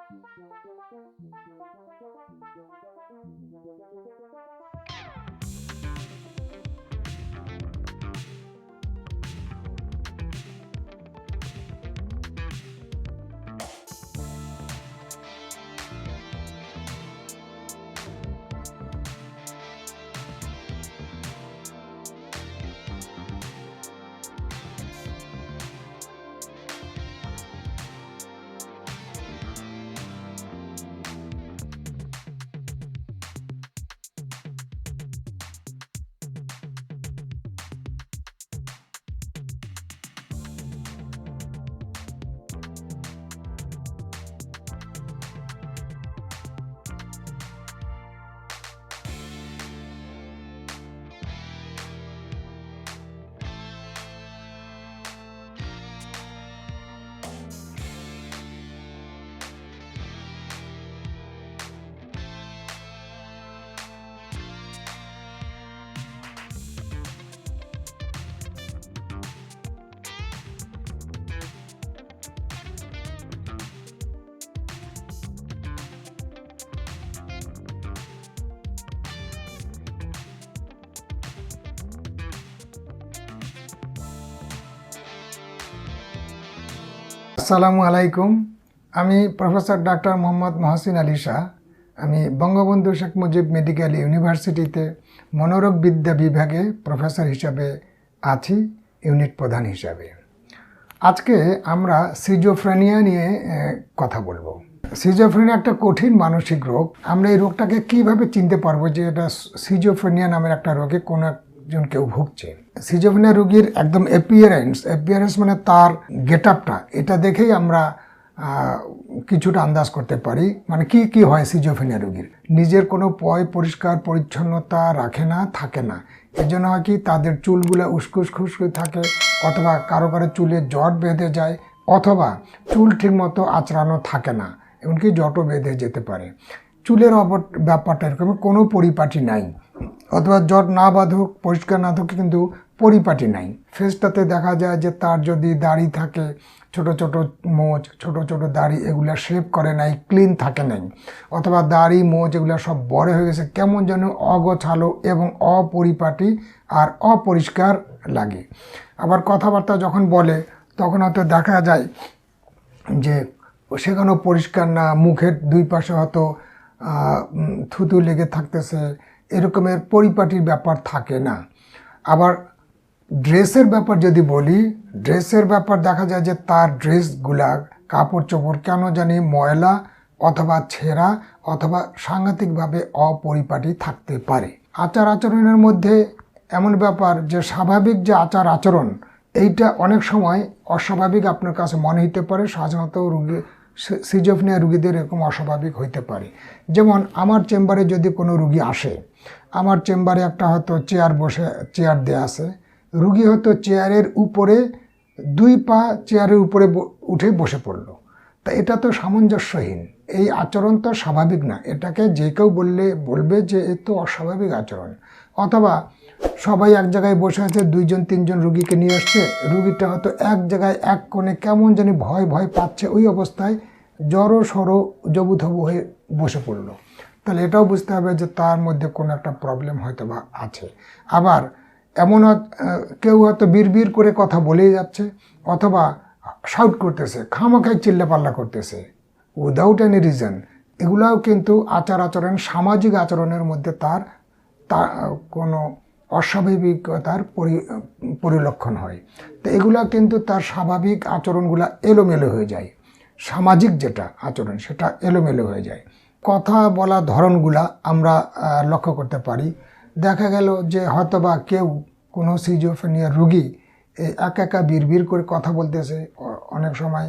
আসসালামু আলাইকুম। আমি প্রফেসর ডাক্তার মোহাম্মদ মহসিন আলী শাহ। আমি বঙ্গবন্ধু শেখ মুজিব মেডিকেল ইউনিভার্সিটিতে মনোরোগ বিদ্যা বিভাগে প্রফেসর হিসাবে আছি, ইউনিট প্রধান হিসাবে। আজকে আমরা সিজোফ্রেনিয়া নিয়ে কথা বলবো। সিজোফ্রেনিয়া একটা কঠিন মানসিক রোগ। আমরা এই রোগটাকে কিভাবে চিনতে পারবো যে এটা সিজোফ্রেনিয়া নামের একটা রোগে কোনো একজন কেউ ভুগছে? সিজোফ্রেনিয়া রোগীর একদম অ্যাপিয়ারেন্স মানে তার গেট আপটা, এটা দেখেই আমরা কিছুটা আন্দাজ করতে পারি মানে কি হয় সিজোফ্রেনিয়া রোগীর। নিজের কোনো পরিষ্কার পরিচ্ছন্নতা রাখে না, থাকে না। এজন্য হয় কি তাদের চুলগুলো উস্কুস খুস্কুস থাকে, অথবা কারো কারো চুলে জট বেঁধে যায়, অথবা চুল ঠিকমতো আঁচড়ানো থাকে না, এমনকি জটও বেঁধে যেতে পারে। চুলের ব্যাপারটা এরকম কোনো পরিপাটি নাই, অথবা জট না বাঁধুক, পরিষ্কার না থাকুক, কিন্তু পরিপাটি নাই। ফেসটাতে দেখা যায় যে তার যদি দাড়ি থাকে, ছোট ছোট মোচ, ছোট ছোট দাড়ি, এগুলো শেভ করে নাই, ক্লিন থাকে নাই, অথবা দাড়ি মোচ এগুলো সব বড় হয়ে গেছে, কেমন যেন অগোছালো এবং অপরিপাটি আর অপরিষ্কার লাগে। আবার কথাবার্তা যখন বলে তখন হয়তো দেখা যায় যে সেখানেও পরিষ্কার না, মুখের দুই পাশে হয়তো থুতু লেগে থাকতেছে, এরকমের পরিপাটির ব্যাপার থাকে না। আবার ড্রেসের ব্যাপার যদি বলি, ড্রেসের ব্যাপার দেখা যায় যে তার ড্রেসগুলা, কাপড় চোপড় কেন জানি ময়লা অথবা ছেঁড়া অথবা সাংঘাতিকভাবে অপরিপাটি থাকতে পারে। আচার আচরণের মধ্যে এমন ব্যাপার যে স্বাভাবিক যে আচার আচরণ, এইটা অনেক সময় অস্বাভাবিক আপনার কাছে মনে হতে পারে। সাধারণত সিজোফ্রেনিয়া রুগীদের এরকম অস্বাভাবিক হইতে পারে। যেমন আমার চেম্বারে যদি কোনো রুগী আসে, আমার চেম্বারে একটা হয়তো চেয়ার দেয়া আছে, রুগী হয়তো চেয়ারের উপরে দুই পা চেয়ারের উপরে উঠে বসে পড়লো, তা এটা তো সামঞ্জস্যহীন, এই আচরণ তো স্বাভাবিক না। এটাকে যে কেউ বলবে যে এ তো অস্বাভাবিক আচরণ। অথবা সবাই এক জায়গায় বসে আছে, দুইজন তিনজন রুগীকে নিয়ে আসছে, রুগীটা হয়তো এক জায়গায় এক কোণে কেমন জানি ভয় পাচ্ছে, ওই অবস্থায় জড়ো সড়ো জবুথবু হয়ে বসে পড়লো, তাহলে এটাও বুঝতে হবে যে তার মধ্যে কোনো একটা প্রবলেম হয়তো বা আছে। আবার এমন কেউ হয়তো বিড়বিড় করে কথা বলেই যাচ্ছে, অথবা শাউট করতেছে, খামাখাই চিল্লাপাল্লা করতেছে উইদাউট এনি রিজন, এগুলাও কিন্তু আচার আচরণ, সামাজিক আচরণের মধ্যে তার কোনো অস্বাভাবিকতার পরিলক্ষণ হয়। তো এগুলা কিন্তু তার স্বাভাবিক আচরণগুলা এলোমেলো হয়ে যায়, সামাজিক যেটা আচরণ সেটা এলোমেলো হয়ে যায়। কথা বলা ধরনগুলা আমরা লক্ষ্য করতে পারি। দেখা গেল যে হয়তোবা কেউ কোনো সিজোফ্রেনিয়া রুগী একা বিড়বিড় করে কথা বলতেছে, অনেক সময়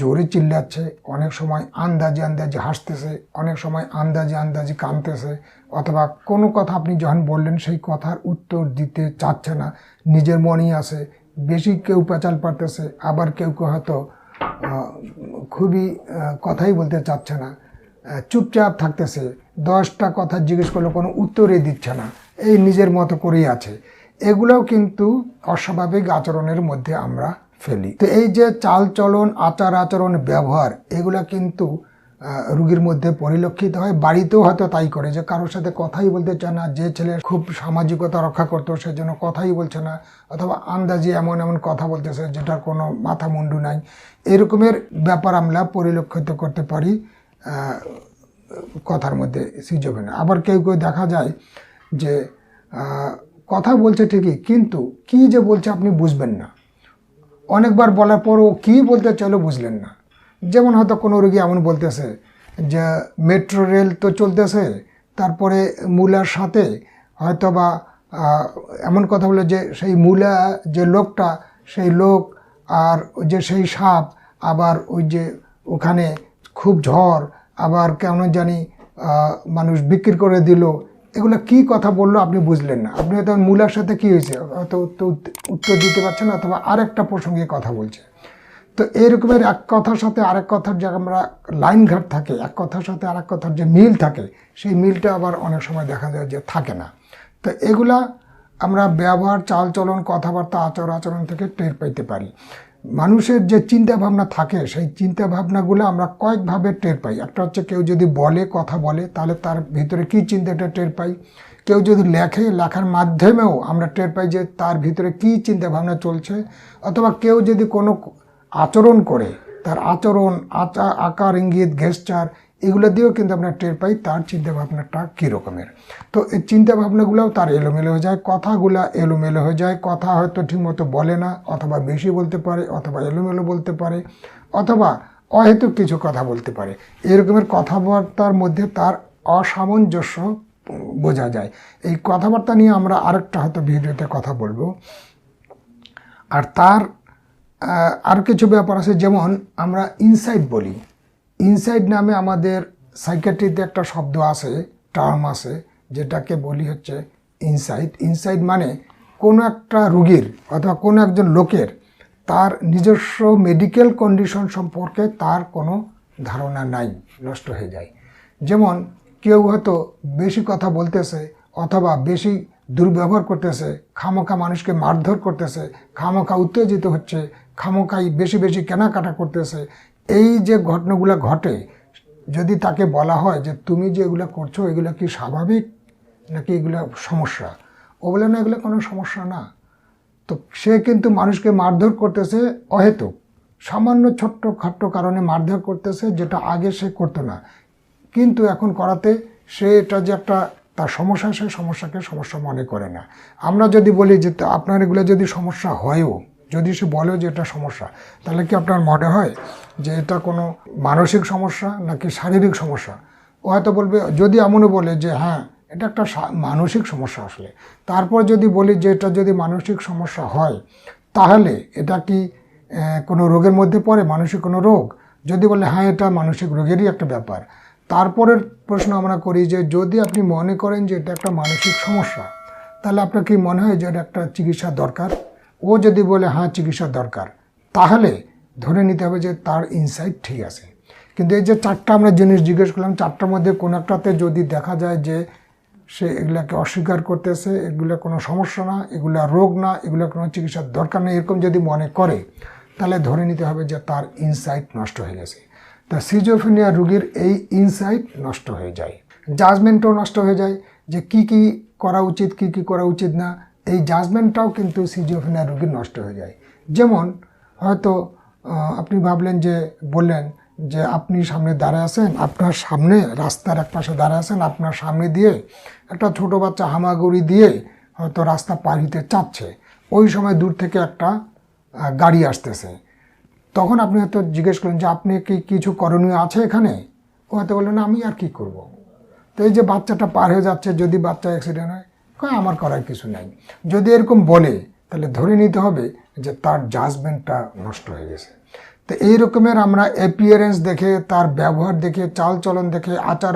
জোরে চিল্লাচ্ছে, অনেক সময় আন্দাজে হাসতেছে, অনেক সময় আন্দাজে কাঁদতেছে, অথবা কোনো কথা আপনি যখন বললেন সেই কথার উত্তর দিতে চাচ্ছে না, নিজের মনেই আছে। বেশি কেউ পেঁচাল পারতেছে, আবার কেউ হয়তো খুবই কথাই বলতে চাচ্ছে না, চুপচাপ থাকতেছে, 10টা কথা জিজ্ঞেস করলে কোনো উত্তরই দিচ্ছে না, এই নিজের মতো করেই আছে। এগুলোও কিন্তু অস্বাভাবিক আচরণের মধ্যে আমরা ফেলি। তো এই যে চালচলন, আচার আচরণ, ব্যবহার, এগুলা কিন্তু রুগীর মধ্যে পরিলক্ষিত হয়। বাড়িতেও হয়তো তাই করে, যে কারোর সাথে কথাই বলতে চায় না, যে ছেলে খুব সামাজিকতা রক্ষা করতো সেজন্য কথাই বলছে না, অথবা আন্দাজে এমন এমন কথা বলতেছে যেটার কোনো মাথা মুন্ডু নাই। এরকমের ব্যাপার আমরা পরিলক্ষিত করতে পারি কথার মধ্যে সিজোফ্রেনিয়া। আবার কেউ কেউ দেখা যায় যে কথা বলছে ঠিকই, কিন্তু কি যে বলছে আপনি বুঝবেন না। অনেকবার বলার পরও কী বলতে চাইলেও বুঝলেন না। যেমন হয়তো কোনো রোগী এমন বলতেছে যে মেট্রো রেল তো চলতেছে, তারপরে মূলার সাথে হয়তো বা এমন কথা বলে যে সেই মূলা যে লোকটা, সেই লোক আর যে সেই সাপ, আবার ওই যে ওখানে খুব ঝড়, আবার কেমন জানি মানুষ বিক্রি করে দিল। এগুলো কি কথা বললো আপনি বুঝলেন না। আপনি হয়তো মূলার সাথে কী হয়েছে হয়তো উত্তর দিতে পারছেন না, অথবা আরেকটা প্রসঙ্গে কথা বলছে। তো এরকমের এক কথার সাথে আরেক কথার যে আমরা লাইন ঘাট থাকে, এক কথার সাথে আরেক কথার যে মিল থাকে, সেই মিলটা আবার অনেক সময় দেখা যায় যে থাকে না। তো এগুলা আমরা ব্যবহার, চালচলন, কথাবার্তা, আচরণ থেকে টের পাইতে পারি। মানুষের যে চিন্তা ভাবনা থাকে, সেই চিন্তা ভাবনাগুলো আমরা কয়েকভাবে টের পাই। একটা হচ্ছে কেউ যদি বলে, কথা বলে, তাহলে তার ভিতরে কী চিন্তাটা টের পাই। কেউ যদি লেখে, লেখার মাধ্যমেও আমরা টের পাই যে তার ভিতরে কী চিন্তা ভাবনা চলছে। অথবা কেউ যদি কোনো আচরণ করে, তার আচরণ, আকার, ইঙ্গিত, গেস্টার, এগুলো দিয়েও কিন্তু আমরা টের পাই তার চিন্তাভাবনাটা কী রকমের। তো এই চিন্তাভাবনাগুলোও তার এলোমেলো হয়ে যায়, কথাগুলো এলোমেলো হয়ে যায়। কথা হয়তো ঠিকমতো বলে না, অথবা বেশি বলতে পারে, অথবা এলোমেলো বলতে পারে, অথবা অহেতুক কিছু কথা বলতে পারে। এরকমের কথাবার্তার মধ্যে তার অসামঞ্জস্য বোঝা যায়। এই কথাবার্তা নিয়ে আমরা আরেকটা হয়তো ভিডিওতে কথা বলবো। আর তার আর কিছু ব্যাপার আছে, যেমন আমরা ইনসাইট বলি। ইনসাইট নামে আমাদের সাইকিয়াট্রিতে একটা শব্দ আছে, টার্ম আছে, যেটাকে বলি হচ্ছে ইনসাইট। ইনসাইট মানে কোনো একটা রোগীর অথবা কোনো একজন লোকের তার নিজস্ব মেডিকেল কন্ডিশন সম্পর্কে তার কোনো ধারণা নাই, নষ্ট হয়ে যায়। যেমন কেউ হয়তো বেশি কথা বলতেছে, অথবা বেশি দুর্ব্যবহার করতেছে, খামোখা মানুষকে মারধর করতেছে, খামোখা উত্তেজিত হচ্ছে, খামোখাই বেশি বেশি কেনাকাটা করতেছে। এই যে ঘটনাগুলো ঘটে, যদি তাকে বলা হয় যে তুমি যে এগুলো করছো এগুলো কি স্বাভাবিক নাকি এগুলো সমস্যা, ও বলে না এগুলো কোনো সমস্যা না। তো সে কিন্তু মানুষকে মারধর করতেছে অহেতুক, সামান্য ছোট্ট খাট্ট কারণে মারধর করতেছে, যেটা আগে সে করতো না, কিন্তু এখন করাতে সে এটা যে একটা তার সমস্যা, সে সমস্যাকে সমস্যা মনে করে না। আমরা যদি বলি যে আপনার এগুলো যদি সমস্যা হয়ও, যদি সে বলেও যে এটা সমস্যা, তাহলে কি আপনার মনে হয় যে এটা কোনো মানসিক সমস্যা নাকি শারীরিক সমস্যা? ও হয়তো বলবে, যদি এমনও বলে যে হ্যাঁ এটা একটা মানসিক সমস্যা আসলে, তারপর যদি বলি যে এটা যদি মানসিক সমস্যা হয় তাহলে এটা কি কোনো রোগের মধ্যে পড়ে, মানসিক কোনো রোগ? যদি বলে হ্যাঁ এটা মানসিক রোগেরই একটা ব্যাপার, তারপরের প্রশ্ন আমরা করি যে যদি আপনি মনে করেন যে এটা একটা মানসিক সমস্যা, তাহলে আপনার কি মনে হয় যে এটা একটা চিকিৎসা দরকার? ও যদি বলে হ্যাঁ চিকিৎসা দরকার, তাহলে ধরে নিতে হবে যে তার ইনসাইট ঠিক আছে। কিন্তু এই যে চারটা আমরা জিনিস জিজ্ঞেস করলাম, চারটার মধ্যে কোনো একটাতে যদি দেখা যায় যে সে এগুলাকে অস্বীকার করতেছে, এগুলো কোনো সমস্যা না, এগুলা রোগ না, এগুলো কোনো চিকিৎসার দরকার নেই, এরকম যদি মনে করে, তাহলে ধরে নিতে হবে যে তার ইনসাইট নষ্ট হয়ে গেছে। তা সিজোফ্রেনিয়া রোগীর এই ইনসাইট নষ্ট হয়ে যায়, জাজমেন্টও নষ্ট হয়ে যায়, যে কি কি করা উচিত, কি কি করা উচিত না, এই জাজমেন্টটাও কিন্তু সিজোফ্রেনিয়া রোগীর নষ্ট হয়ে যায়। যেমন হয়তো আপনি ভাবলেন যে বললেন যে আপনি সামনে দাঁড়ায় আছেন, আপনার সামনে রাস্তার এক পাশে দাঁড়ায় আছেন, আপনার সামনে দিয়ে একটা ছোটো বাচ্চা হামাগুড়ি দিয়ে হয়তো রাস্তা পার হইতে চাচ্ছে। ওই সময় দূর থেকে একটা গাড়ি আসতেছে, তখন আপনি হয়তো জিজ্ঞেস করেন যে আপনি কি কিছু করণীয় আছে এখানে? ও হয়তো বললেন আমি আর কি করব। তো এই যে বাচ্চাটা পার হয়ে যাচ্ছে, যদি বাচ্চা অ্যাক্সিডেন্ট হয়, কয় আমার করার কিছু নাই, যদি এরকম বলে, তাহলে ধরে নিতে হবে যে তার জাজমেন্টটা নষ্ট হয়ে গেছে। তো এই রকমের আমরা অ্যাপিয়ারেন্স দেখে, তার ব্যবহার দেখে, চালচলন দেখে, আচার